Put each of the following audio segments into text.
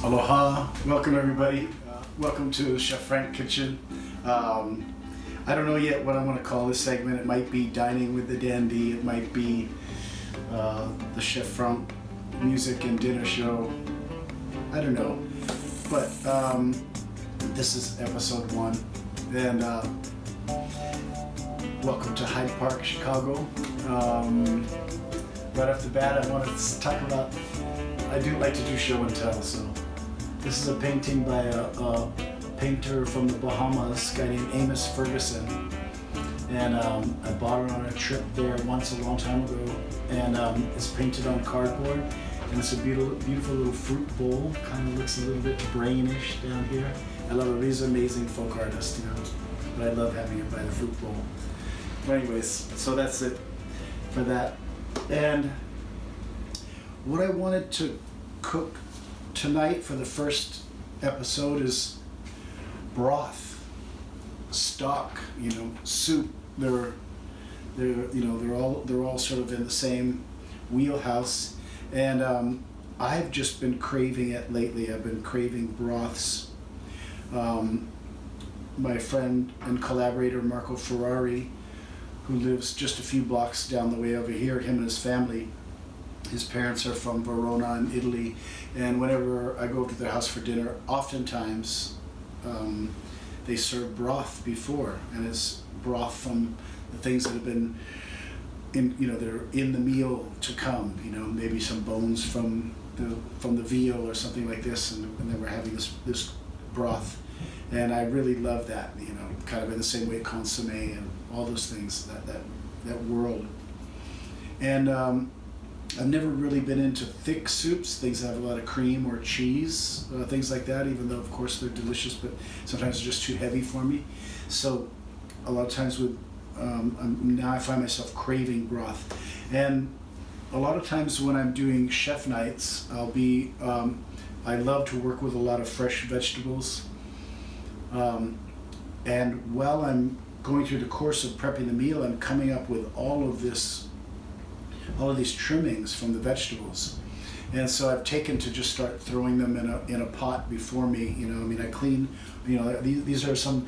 Aloha, welcome everybody. Welcome to Chef Franc Kitchen. I don't know yet what I'm going to call this segment. It might be Dining with the Dandy. It might be the Chef Franc Music and Dinner Show. I don't know. But this is episode 1. And welcome to Hyde Park, Chicago. Right off the bat, I wanted to talk about, I do like to do show and tell, so. This is a painting by a painter from the Bahamas, a guy named Amos Ferguson. And I bought it on a trip there once a long time ago. And it's painted on cardboard. And it's a beautiful little fruit bowl. Kind of looks a little bit brainish down here. I love it. He's an amazing folk artist, you know. But I love having it by the fruit bowl. But anyways, so that's it for that. And what I wanted to cook tonight for the first episode is broth, stock, soup. They're all sort of in the same wheelhouse, and I've just been craving it lately. I've been craving broths. My friend and collaborator Marco Ferrari, who lives just a few blocks down the way over here, him and his family. His parents are from Verona in Italy, and whenever I go to their house for dinner, oftentimes they serve broth before, and it's broth from the things that have been they're in the meal to come. Maybe some bones from the veal or something like this, and then we're having this broth, and I really love that. Kind of in the same way consomme and all those things, that world, and. I've never really been into thick soups, things that have a lot of cream or cheese, things like that, even though of course they're delicious, but sometimes they're just too heavy for me. So a lot of times now I find myself craving broth. And a lot of times when I'm doing chef nights, I love to work with a lot of fresh vegetables. And while I'm going through the course of prepping the meal, I'm coming up with all of these trimmings from the vegetables, and so I've taken to just start throwing them in a pot before me. I clean. These are some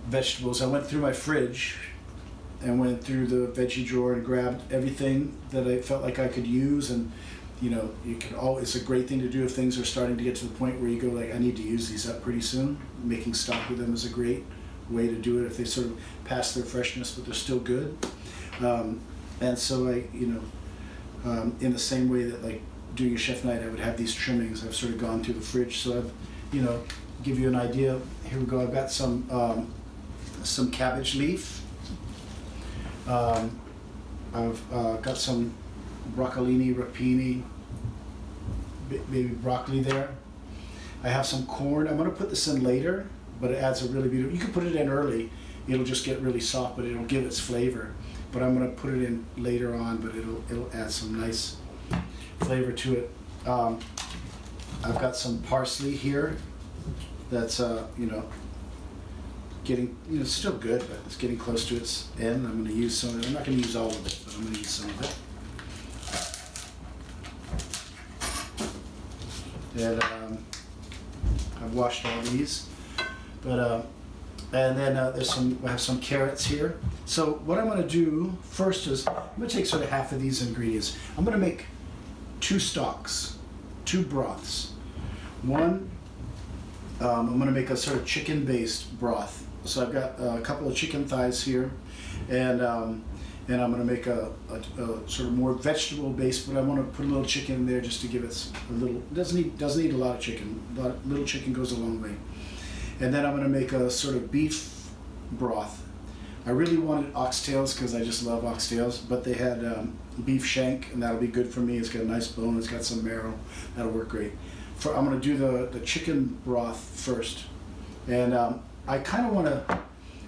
vegetables. I went through my fridge and went through the veggie drawer and grabbed everything that I felt like I could use. And it's a great thing to do if things are starting to get to the point where you go like, I need to use these up pretty soon. Making stock with them is a great way to do it if they sort of pass their freshness but they're still good. And so in the same way that like doing a chef night, I would have these trimmings. I've sort of gone through the fridge. So I've, give you an idea. Here we go. I've got some cabbage leaf. I've got some broccolini, rapini, baby broccoli there. I have some corn. I'm going to put this in later, but it adds a really beautiful. You can put it in early. It'll just get really soft, but it'll give its flavor. But I'm going to put it in later on, but it'll add some nice flavor to it. I've got some parsley here that's getting it's still good, but it's getting close to its end. I'm going to use some of it. I'm not going to use all of it, but I'm going to use some of it. And I've washed all these, but. And then I have some carrots here. So what I'm going to do first is I'm going to take sort of half of these ingredients. I'm going to make 2 stocks, 2 broths. One, I'm going to make a sort of chicken-based broth. So I've got a couple of chicken thighs here, and I'm going to make a sort of more vegetable-based. But I want to put a little chicken in there just to give it a little. Doesn't need a lot of chicken. Little chicken goes a long way. And then I'm going to make a sort of beef broth. I really wanted oxtails because I just love oxtails, but they had beef shank, and that'll be good for me. It's got a nice bone, it's got some marrow. That'll work great. I'm going to do the chicken broth first. And I kind of want to,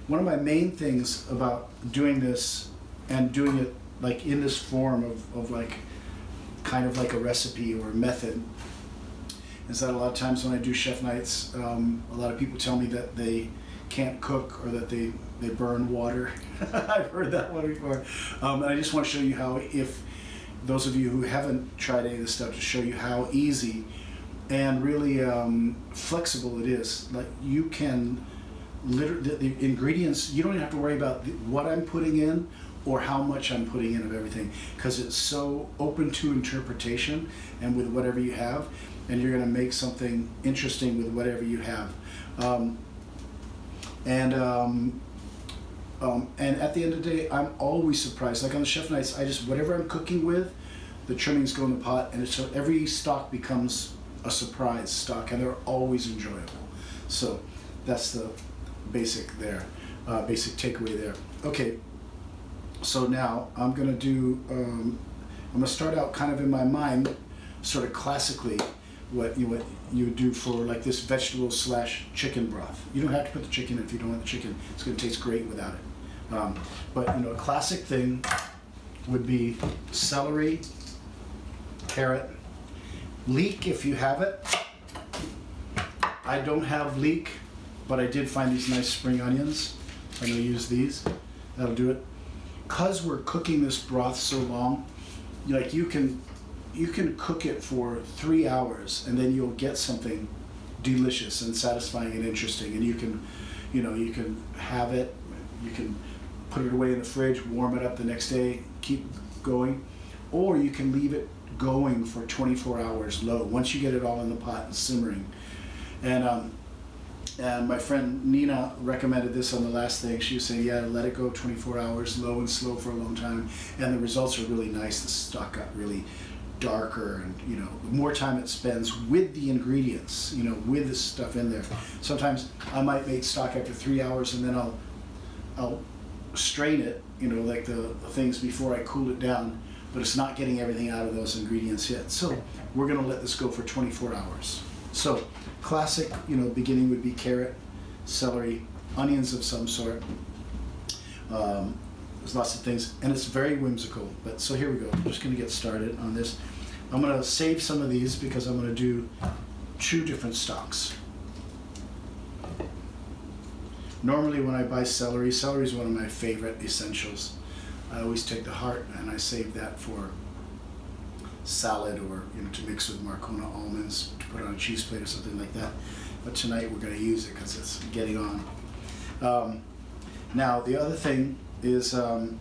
one of my main things about doing this and doing it like in this form of like, kind of like a recipe or a method, is that a lot of times when I do chef nights, a lot of people tell me that they can't cook or that they burn water. I've heard that one before. And I just want to show you how, if those of you who haven't tried any of this stuff, to show you how easy and really flexible it is. Like you can the ingredients, you don't even have to worry about what I'm putting in or how much I'm putting in of everything, because it's so open to interpretation and with whatever you have, and you're going to make something interesting with whatever you have. And at the end of the day, I'm always surprised. Like on the chef nights, whatever I'm cooking with, the trimmings go in the pot, and so every stock becomes a surprise stock, and they're always enjoyable. So that's the basic takeaway there. Okay, so now I'm gonna start out kind of in my mind, sort of classically, what you do for like this vegetable / chicken broth. You don't have to put the chicken in if you don't want the chicken. It's gonna taste great without it. But a classic thing would be celery, carrot, leek if you have it. I don't have leek, but I did find these nice spring onions. I'm gonna use these. That'll do it. Cause we're cooking this broth so long, like you can cook it for 3 hours and then you'll get something delicious and satisfying and interesting. And you can have it. You can put it away in the fridge, warm it up the next day, keep going, or you can leave it going for 24 hours low. Once you get it all in the pot and simmering, and my friend Nina recommended this on the last thing. She was saying, yeah, let it go 24 hours, low and slow for a long time, and the results are really nice. The stock got really darker, and the more time it spends with the ingredients, with the stuff in there. Sometimes I might make stock after 3 hours, and then I'll strain it, like the things before I cool it down, but it's not getting everything out of those ingredients yet. So we're gonna let this go for 24 hours. So classic, beginning would be carrot, celery, onions of some sort. There's lots of things, and it's very whimsical. But so here we go. I'm just gonna get started on this. I'm gonna save some of these because I'm gonna do 2 different stocks. Normally when I buy celery is one of my favorite essentials. I always take the heart and I save that for salad, or to mix with Marcona almonds, to put on a cheese plate or something like that. But tonight we're going to use it because it's getting on. Now the other thing is, how do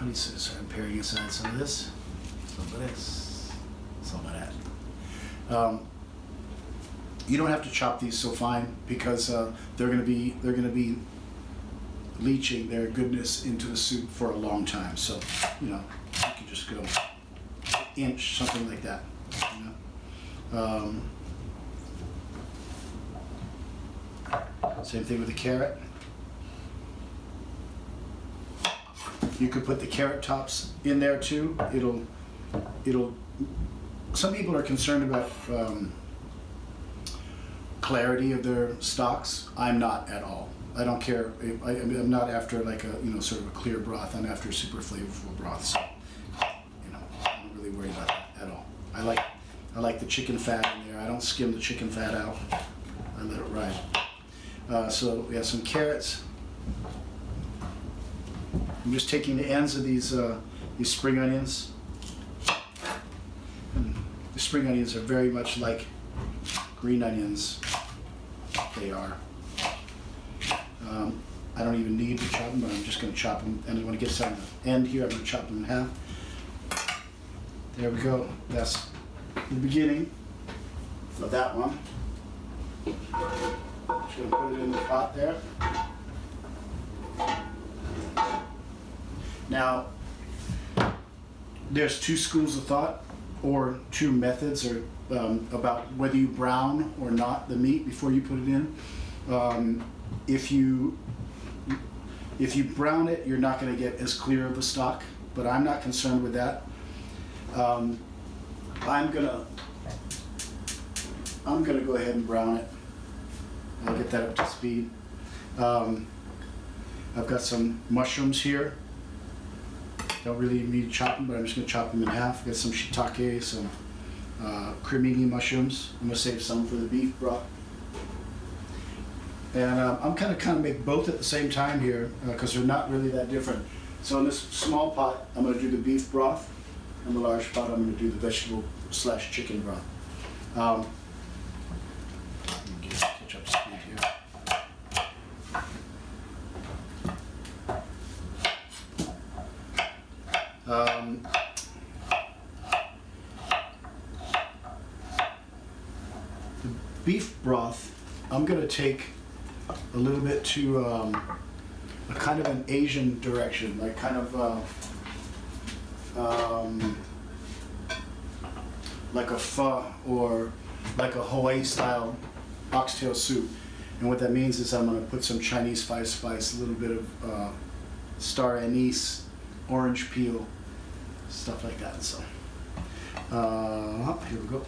you say this? I'm paring aside some of this, some of this, some of that. You don't have to chop these so fine because they're going to be leaching their goodness into the soup for a long time. So you can just go inch, something like that. Same thing with the carrot. You could put the carrot tops in there too. It'll. Some people are concerned about clarity of their stocks. I'm not at all. I don't care. I'm not after like a sort of a clear broth. I'm after a super flavorful broth. So I don't really worry about that at all. I like the chicken fat in there. I don't skim the chicken fat out. I let it ride. So we have some carrots. I'm just taking the ends of these spring onions. And the spring onions are very much like green onions. They are. I don't even need to chop them, but I'm just going to chop them. And when it gets down to the end here, I'm going to chop them in half. There we go. That's the beginning of that one. Just going to put it in the pot there. Now, there's 2 schools of thought, or 2 methods, or about whether you brown or not the meat before you put it in. If you brown it, you're not going to get as clear of a stock, but I'm not concerned with that. I'm gonna go ahead and brown it. I'll get that up to speed. I've got some mushrooms here. Don't really need to chop them, but I'm just going to chop them in half. I've got some shiitake, some cremini mushrooms. I'm going to save some for the beef broth. And I'm kind of make both at the same time here because they're not really that different. So in this small pot, I'm going to do the beef broth. and the large pot, I'm going to do the vegetable / chicken broth. Let me catch up speed here. The beef broth, I'm going to take a little bit to a kind of an Asian direction, like kind of like a pho or like a Hawaii style oxtail soup. And what that means is I'm going to put some Chinese spice, a little bit of star anise, orange peel, stuff like that. So here we go.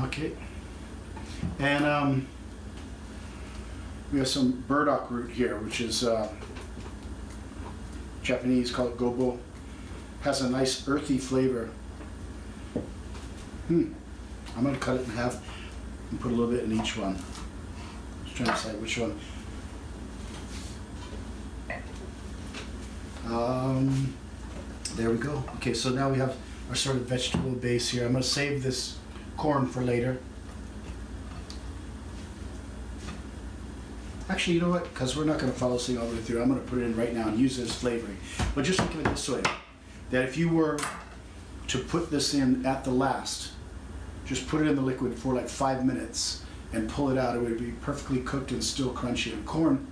Okay, and we have some burdock root here, which is Japanese, called gobo. Has a nice earthy flavor. I'm going to cut it in half and put a little bit in each one. Just trying to decide which one. There we go. Okay, so now we have our sort of vegetable base here. I'm going to save this corn for later. Actually, you know what? Because we're not going to follow this thing all the way through, I'm going to put it in right now and use it as flavoring. But just think of it this way, that if you were to put this in at the last, just put it in the liquid for like 5 minutes and pull it out, it would be perfectly cooked and still crunchy. And corn,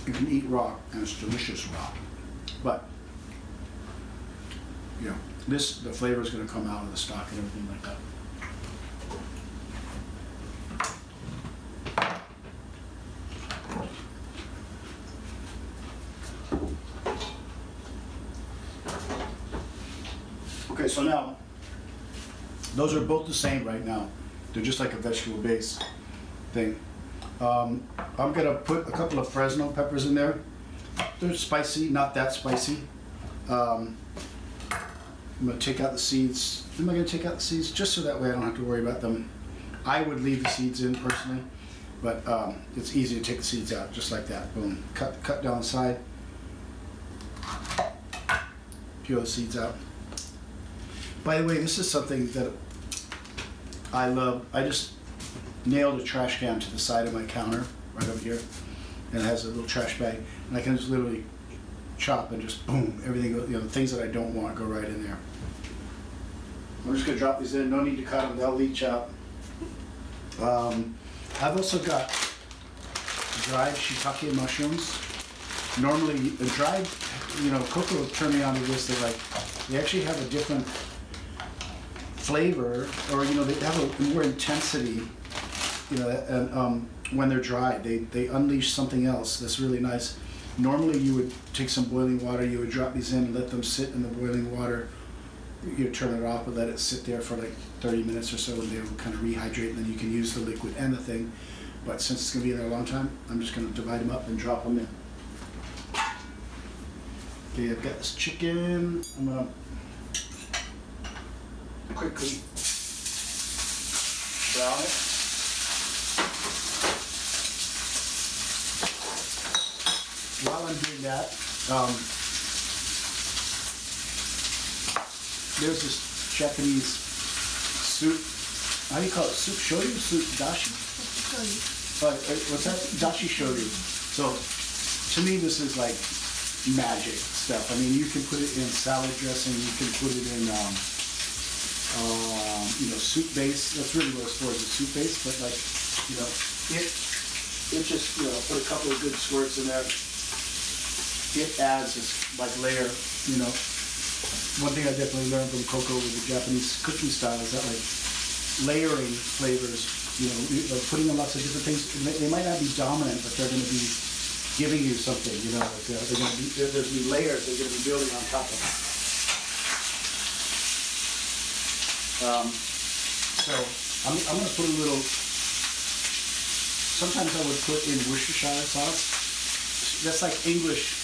you can eat raw, and it's delicious raw. But, you know, the flavor is going to come out of the stock and everything like that. Okay, so now, those are both the same right now. They're just like a vegetable base thing. I'm gonna put a couple of Fresno peppers in there. They're spicy, not that spicy. I'm gonna take out the seeds. Am I gonna take out the seeds? Just so that way I don't have to worry about them. I would leave the seeds in personally, but it's easy to take the seeds out, just like that. Boom, cut down the side. Peel the seeds out. By the way, this is something that I love. I just nailed a trash can to the side of my counter, right over here, and it has a little trash bag, and I can just literally chop and just boom, everything, you know, the things that I don't want go right in there. I'm just gonna drop these in, no need to cut them, they'll leach out. I've also got dried shiitake mushrooms. Normally, the dried, you know, Coco turned me on to this, they actually have a different flavor, or, you know, they have a more intensity, you know, and when they're dried, they unleash something else that's really nice. Normally you would take some boiling water, you would drop these in and let them sit in the boiling water. You turn it off and let it sit there for like 30 minutes or so, and they will kind of rehydrate, and then you can use the liquid and the thing. But since it's going to be there a long time, I'm just going to divide them up and drop them in. Okay, I've got this chicken. I'm going to quickly brown it. While I'm doing that, there's this Japanese soup. How do you call it? Soup shoyu? Soup dashi? What's that? Dashi shoyu. So, to me, this is like magic stuff. I mean, you can put it in salad dressing. You can put it in, you know, soup base. That's really what it's for, is a soup base. But like, you know, it just, you know, put a couple of good squirts in there. It adds this like layer, you know. One thing I definitely learned from Coco with the Japanese cooking style is that like layering flavors, you know, like putting in lots of different things. They might not be dominant, but they're going to be giving you something, you know. Like they're going to be, there's going to be layers they're going to be building on top of it. So I'm going to put a little. Sometimes I would put in Worcestershire sauce. That's like English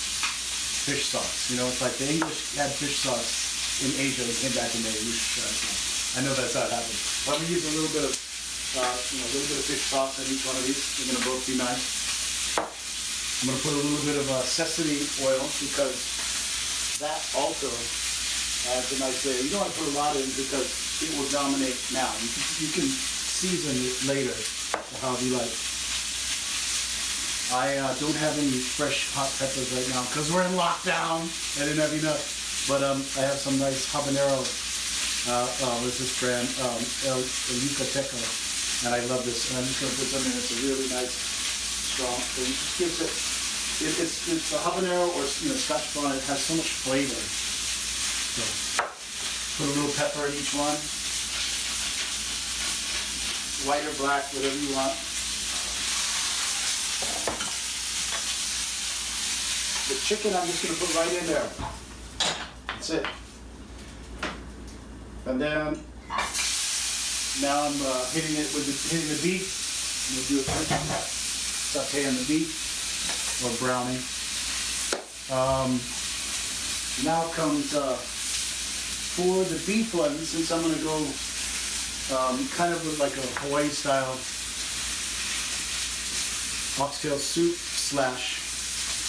fish sauce, you know, it's like the English had fish sauce in Asia. They came back and they I know that's how it happened. I'm gonna use a little bit of fish sauce in each one of these. They're gonna both be nice. I'm gonna put a little bit of sesame oil because that also adds a nice flavor. You don't want to put a lot in because it will dominate now. You can season it later, however you like. I don't have any fresh hot peppers right now because we're in lockdown. I didn't have enough, but I have some nice habanero. What's this brand? Yucateco, and I love this. And I'm just gonna put some in. It's a really nice, strong thing. It gives it. It's a habanero or Scotch bonnet. It has so much flavor. So put a little pepper in each one. White or black, whatever you want. The chicken I'm just going to put right in there. That's it. And then now I'm hitting the beef. I'm going to do a quick saute on the beef or browning. Now comes for the beef one, since I'm going to go kind of like a Hawaii style oxtail soup /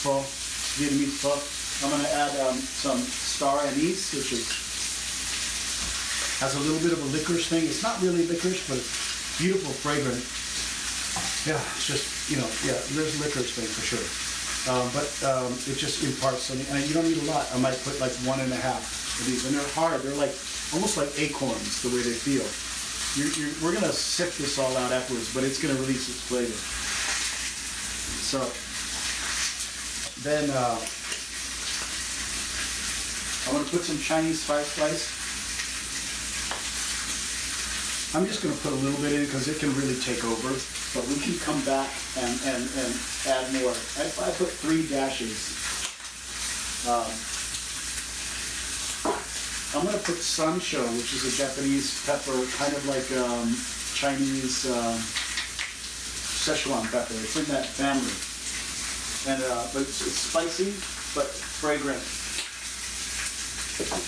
pho, Vietnamese pho. I'm going to add some star anise, which has a little bit of a licorice thing. It's not really licorice, but it's beautiful, fragrant. Yeah, it's just, there's licorice thing for sure. But it just imparts something, and you don't need a lot. I might put like 1.5 of these, and they're hard. They're like almost like acorns, the way they feel. We're gonna sift this all out afterwards, but it's gonna release its flavor. So then I'm gonna put some Chinese spice. I'm just gonna put a little bit in because it can really take over, but we can come back and add more. I put 3 dashes. I'm going to put sansho, which is a Japanese pepper, kind of like Chinese Szechuan pepper. It's in that family, and but it's spicy but fragrant.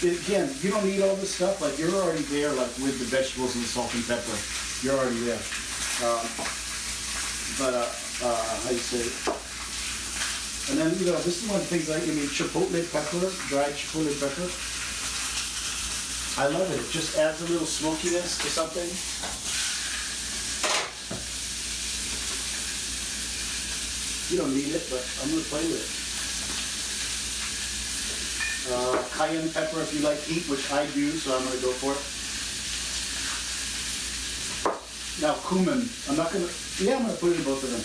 Again, you don't need all this stuff. Like you're already there, like with the vegetables and the salt and pepper. You're already there. How you say it? And then this is one of the things chipotle pepper, dried chipotle pepper. I love it. It just adds a little smokiness to something. You don't need it, but I'm going to play with it. Cayenne pepper if you like heat, which I do, so I'm going to go for it. Now cumin. I'm going to put in both of them.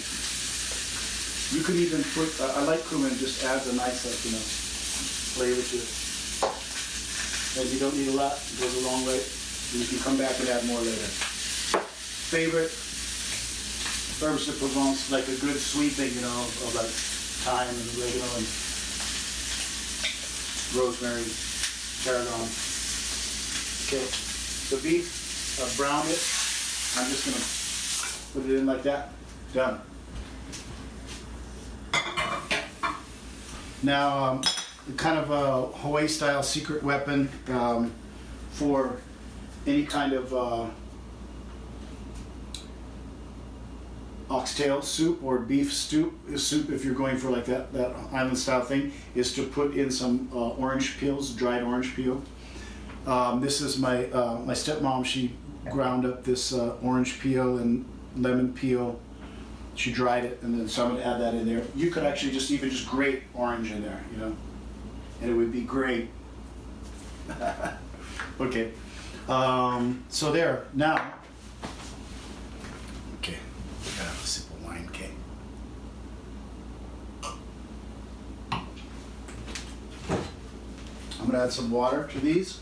You could even put, I like cumin, just adds a nice, flavor to it. And you don't need a lot, it goes a long way. You can come back and add more later. Favorite herbs de Provence, like a good sweet thing, of like thyme and oregano and rosemary, tarragon. Okay, the beef, brown it. I'm just gonna put it in like that. Done. Now, kind of a Hawaii-style secret weapon for any kind of oxtail soup or beef soup if you're going for like that island-style thing, is to put in some orange peels, dried orange peel. This is my stepmom. She ground up this orange peel and lemon peel. She dried it, and then so I'm going to add that in there. You could actually just grate orange in there, and it would be great. Okay, so there, now, okay, I gotta have a sip of wine, okay. I'm gonna add some water to these,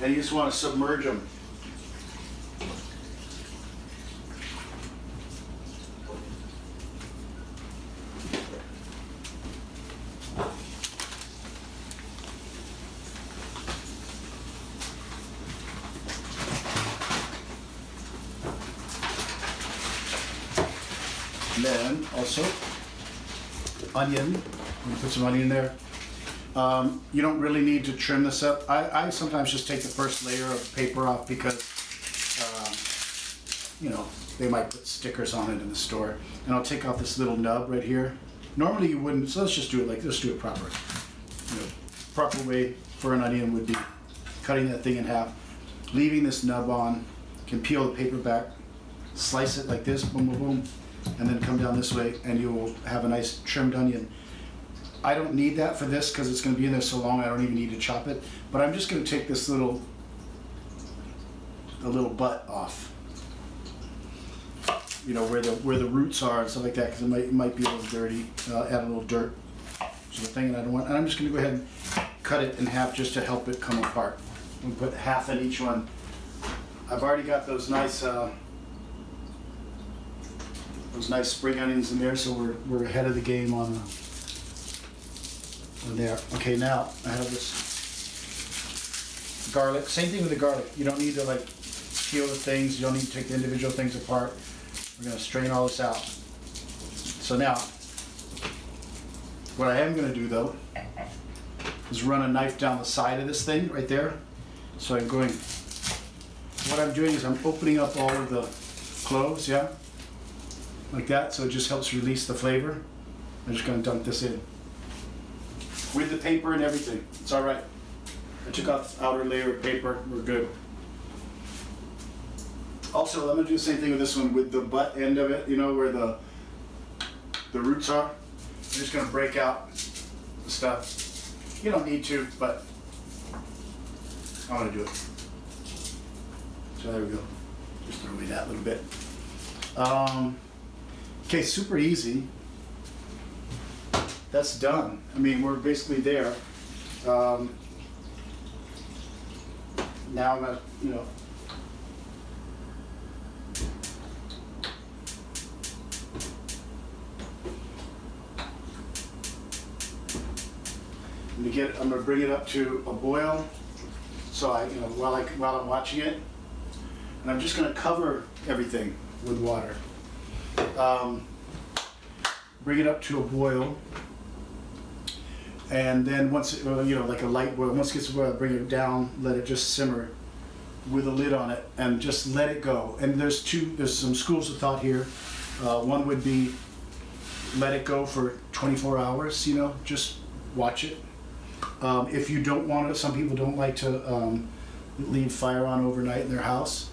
and you just want to submerge them. And then also onion. I'm gonna put some onion there. You don't really need to trim this up. I sometimes just take the first layer of paper off because, you know, they might put stickers on it in the store. And I'll take off this little nub right here. Normally you wouldn't, so let's just do it like, let's do it proper. You know, proper way for an onion would be cutting that thing in half, leaving this nub on, can peel the paper back, slice it like this, boom, boom, boom, and then come down this way and you will have a nice trimmed onion. I don't need that for this because it's going to be in there so long I don't even need to chop it, but I'm just going to take this little butt off, you know, where the roots are and stuff like that, because it might be a little dirty. Add a little dirt to the thing, and I don't want. And I'm just going to go ahead and cut it in half just to help it come apart. I'm going to put half in each one. I've already got those nice spring onions in there, so we're ahead of the game on there. Okay, now I have this garlic. Same thing with the garlic. You don't need to like peel the things. You don't need to take the individual things apart. We're going to strain all this out. So now, what I am going to do though is run a knife down the side of this thing right there. So I'm going, what I'm doing is I'm opening up all of the cloves, yeah, like that, so it just helps release the flavor. I'm just going to dunk this in with the paper and everything. It's all right. I took off the outer layer of paper. We're good. Also, I'm going to do the same thing with this one with the butt end of it, you know, where the roots are. I'm just going to break out the stuff. You don't need to, but I want to do it. So there we go. Just throw away that little bit. Okay, super easy. That's done. I mean, we're basically there. Now I'm gonna, you know, I'm gonna bring it up to a boil. So you know, while I'm watching it, and I'm just gonna cover everything with water. Bring it up to a boil, and then once you know, like a light boil. Once it gets to boil, bring it down, let it just simmer with a lid on it, and just let it go. And there's some schools of thought here. One would be let it go for 24 hours. You know, just watch it. If you don't want to, some people don't like to leave fire on overnight in their house,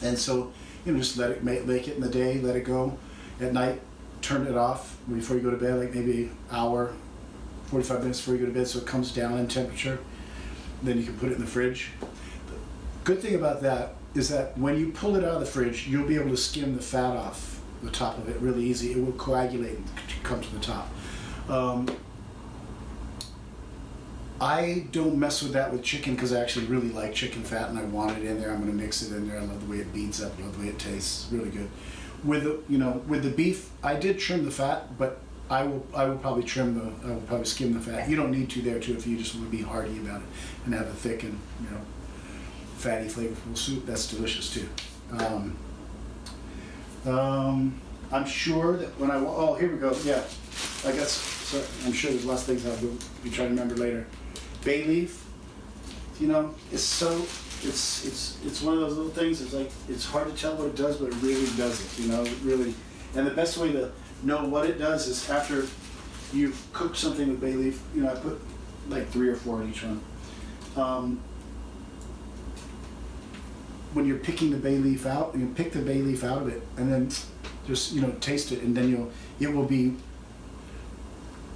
and so you know, just let it make it in the day, let it go. At night, turn it off before you go to bed, like maybe an hour, 45 minutes before you go to bed, so it comes down in temperature. Then you can put it in the fridge. The good thing about that is that when you pull it out of the fridge, you'll be able to skim the fat off the top of it really easy. It will coagulate and come to the top. I don't mess with that with chicken because I actually really like chicken fat and I want it in there. I'm going to mix it in there. I love the way it beads up. I love the way it tastes. It's really good. With the beef, I did trim the fat, but I will probably skim the fat. You don't need to there too if you just want to be hearty about it and have a thick and, you know, fatty, flavorful soup. That's delicious too. I'm sure that when here we go. Yeah, I guess. So I'm sure there's lots of things I'll be trying to remember later. Bay leaf, you know, it's one of those little things. It's like it's hard to tell what it does, but it really does it. You know, it really. And the best way to know what it does is after you've cooked something with bay leaf. You know, I put like 3 or 4 in each one. When you're picking the bay leaf out, you pick the bay leaf out of it, and then just taste it, and then it will be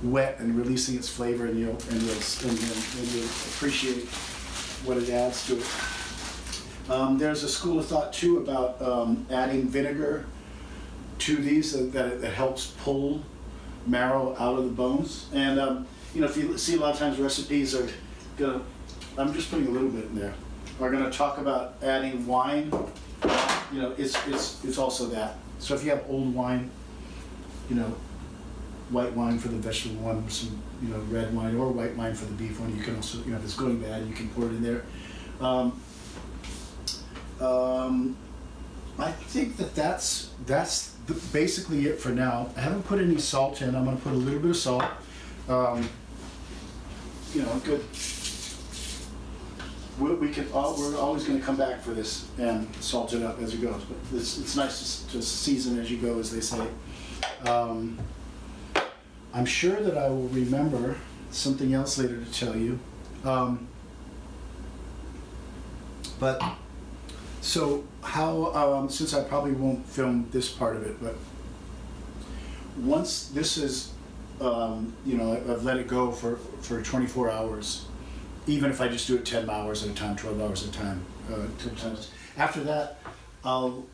wet and releasing its flavor, and you'll appreciate what it adds to it. There's a school of thought too about adding vinegar to these that it helps pull marrow out of the bones. And if you see a lot of times recipes are gonna, I'm just putting a little bit in there, are gonna talk about adding wine. It's also that. So if you have old wine, white wine for the vegetable one, some red wine, or white wine for the beef one. You can also, if it's going bad, you can pour it in there. I think that's basically it for now. I haven't put any salt in. I'm going to put a little bit of salt. you know, good. We're always going to come back for this and salt it up as it goes. But it's nice to season as you go, as they say. I'm sure that I will remember something else later to tell you. But so how, since I probably won't film this part of it, but once this is, you know, I've let it go for 24 hours, even if I just do it 10 hours at a time, 12 hours at a time, 10 times. After that, I'll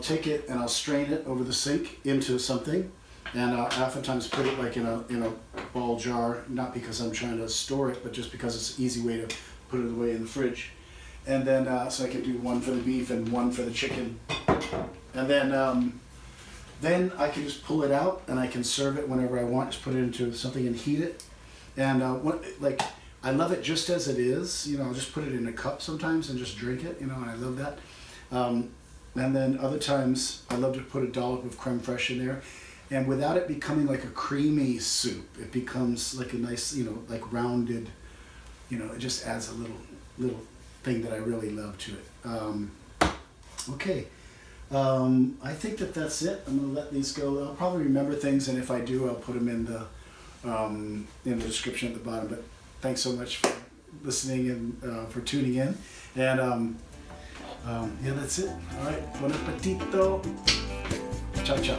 take it and I'll strain it over the sink into something, and I'll oftentimes put it like in a ball jar, not because I'm trying to store it, but just because it's an easy way to put it away in the fridge. And then, so I can do one for the beef and one for the chicken. And then I can just pull it out and I can serve it whenever I want, just put it into something and heat it. And like, I love it just as it is, you know, I'll just put it in a cup sometimes and just drink it, you know, and I love that. And then other times I love to put a dollop of creme fraiche in there. And without it becoming like a creamy soup, it becomes like a nice, you know, like rounded, you know, it just adds a little thing that I really love to it. Okay, I think that's it. I'm gonna let these go. I'll probably remember things, and if I do, I'll put them in the description at the bottom. But thanks so much for listening and for tuning in. And yeah, that's it. All right, buon appetito. Ciao, ciao.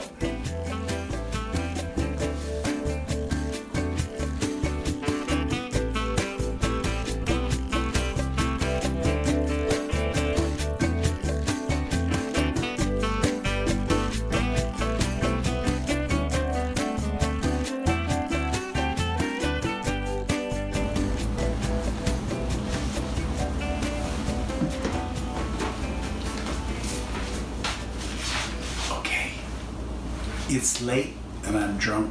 It's late and I'm drunk.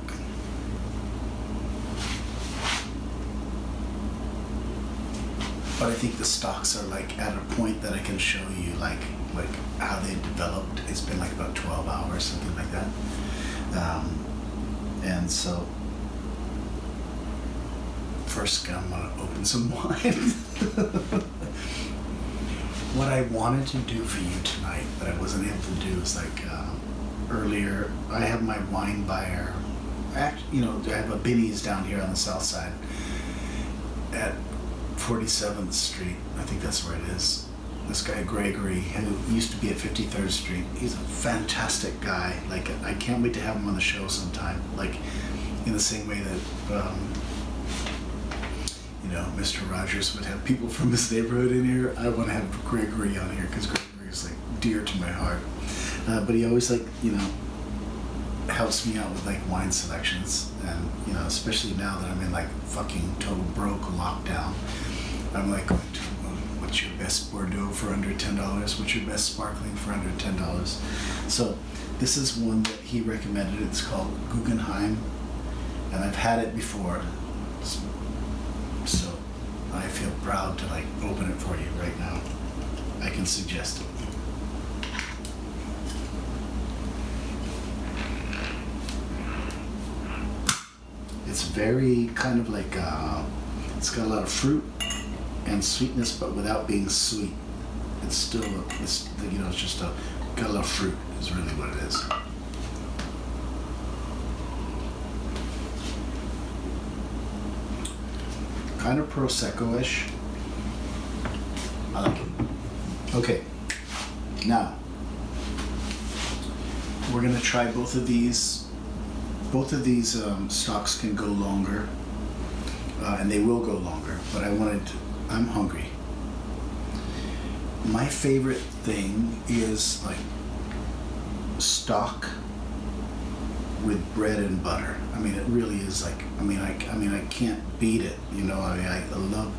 But I think the stocks are like at a point that I can show you like how they developed. It's been like about 12 hours, something like that. And so first I'm gonna open some wine. What I wanted to do for you tonight, but I wasn't able to do, is like earlier, I have my wine buyer. You know, I have a Binny's down here on the south side at 47th Street. I think that's where it is. This guy Gregory, who used to be at 53rd Street, he's a fantastic guy. Like, I can't wait to have him on the show sometime. Like, in the same way that, you know, Mr. Rogers would have people from his neighborhood in here. I want to have Gregory on here because Gregory is like dear to my heart. But he always, like, you know, helps me out with like wine selections, and you know, especially now that I'm in like fucking total broke lockdown, I'm like going to, what's your best Bordeaux for under $10? What's your best sparkling for under $10? So this is one that he recommended. It's called Guggenheim, and I've had it before, so I feel proud to like open it for you right now. I can suggest it. It's very kind of like, it's got a lot of fruit and sweetness, but without being sweet. It's still, you know, it's just got a lot of fruit is really what it is. Kind of Prosecco-ish. I like it. Okay, now, we're gonna try both of these. Both of these stocks can go longer, and they will go longer, but I'm hungry. My favorite thing is like stock with bread and butter. I mean, it really is like, I can't beat it, you know. I love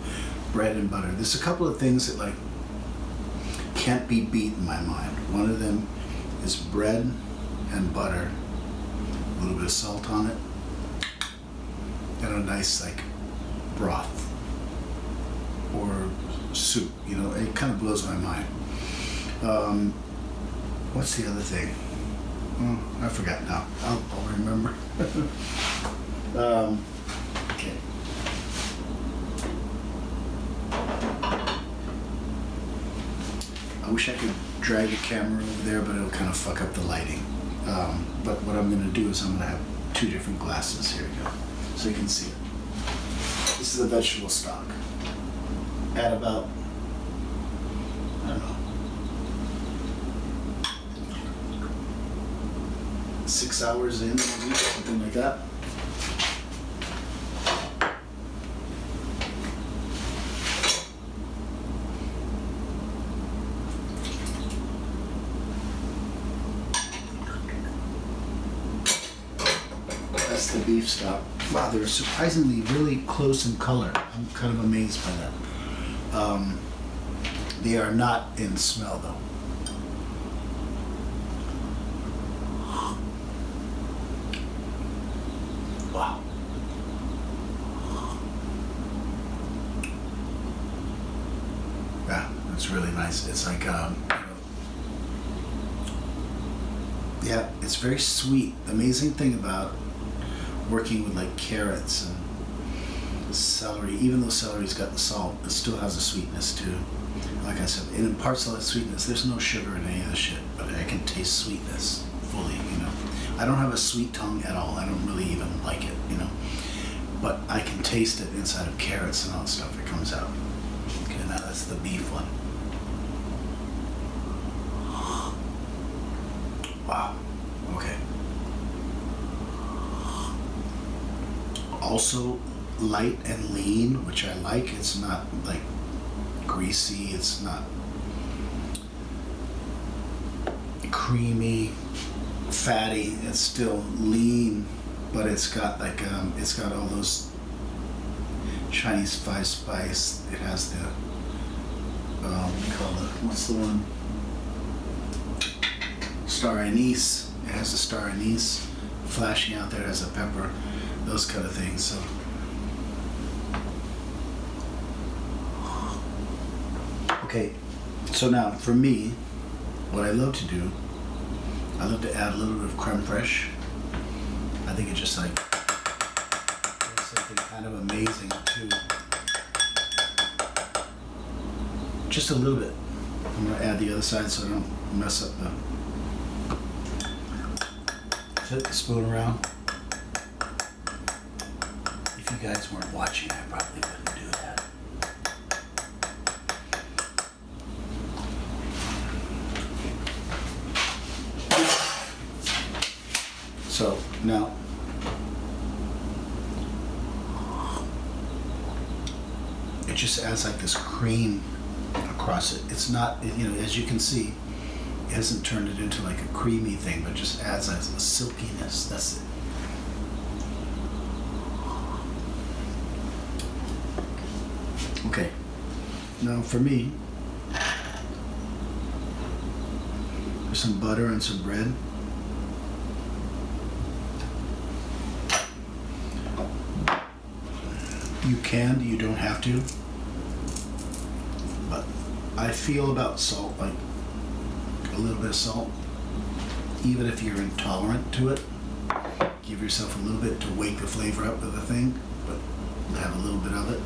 bread and butter. There's a couple of things that like can't be beat in my mind. One of them is bread and butter, a little bit of salt on it, and a nice like broth or soup, you know. It kind of blows my mind. What's the other thing? Oh, I forgot now. I'll remember. Okay. I wish I could drag the camera over there, but it'll kind of fuck up the lighting. But what I'm going to do is I'm going to have two different glasses. Here we go. So you can see it. This is a vegetable stock. At about, I don't know, 6 hours in, maybe, something like that. That's the beef stock. Wow, they're surprisingly really close in color. I'm kind of amazed by that. They are not in smell though. Wow. Yeah, it's really nice. It's like, yeah, it's very sweet. The amazing thing about working with like carrots and celery, even though celery's got the salt, it still has a sweetness too. Like I said, it imparts all that sweetness. There's no sugar in any of this shit, but I can taste sweetness fully, you know. I don't have a sweet tongue at all. I don't really even like it, you know. But I can taste it inside of carrots and all that stuff that comes out. Okay, now that's the beef one. Wow. Okay. Also light and lean, which I like. It's not like greasy, it's not creamy, fatty, it's still lean, but it's got like it's got all those Chinese spice. It has the what do you call it? What's the one? Star anise. It has the star anise flashing out there as a pepper, those kind of things. So okay, so now for me, what I love to do, I love to add a little bit of creme fraiche. I think it just like does something kind of amazing too. Just a little bit. I'm gonna add the other side so I don't mess up the. Flip the spoon around. If you guys weren't watching, I probably wouldn't do that. So now, it just adds like this cream across it. It's not, you know, as you can see, it hasn't turned it into like a creamy thing, but just adds a silkiness. That's it. Okay. Now for me, there's some butter and some bread. You can, you don't have to. But I feel about salt, like a little bit of salt, even if you're intolerant to it. Give yourself a little bit to wake the flavor up of the thing, but have a little bit of it.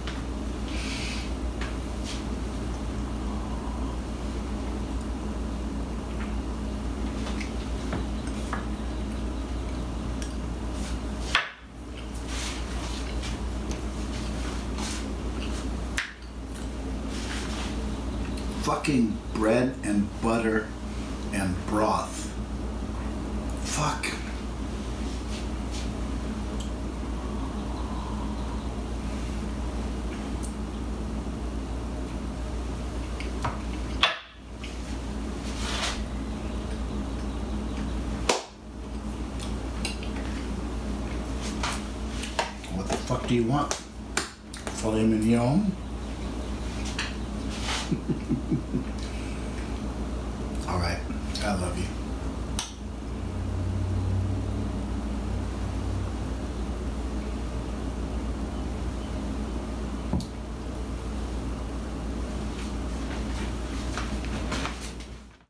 Fucking bread and butter and broth. Fuck. What the fuck do you want? Filet mignon?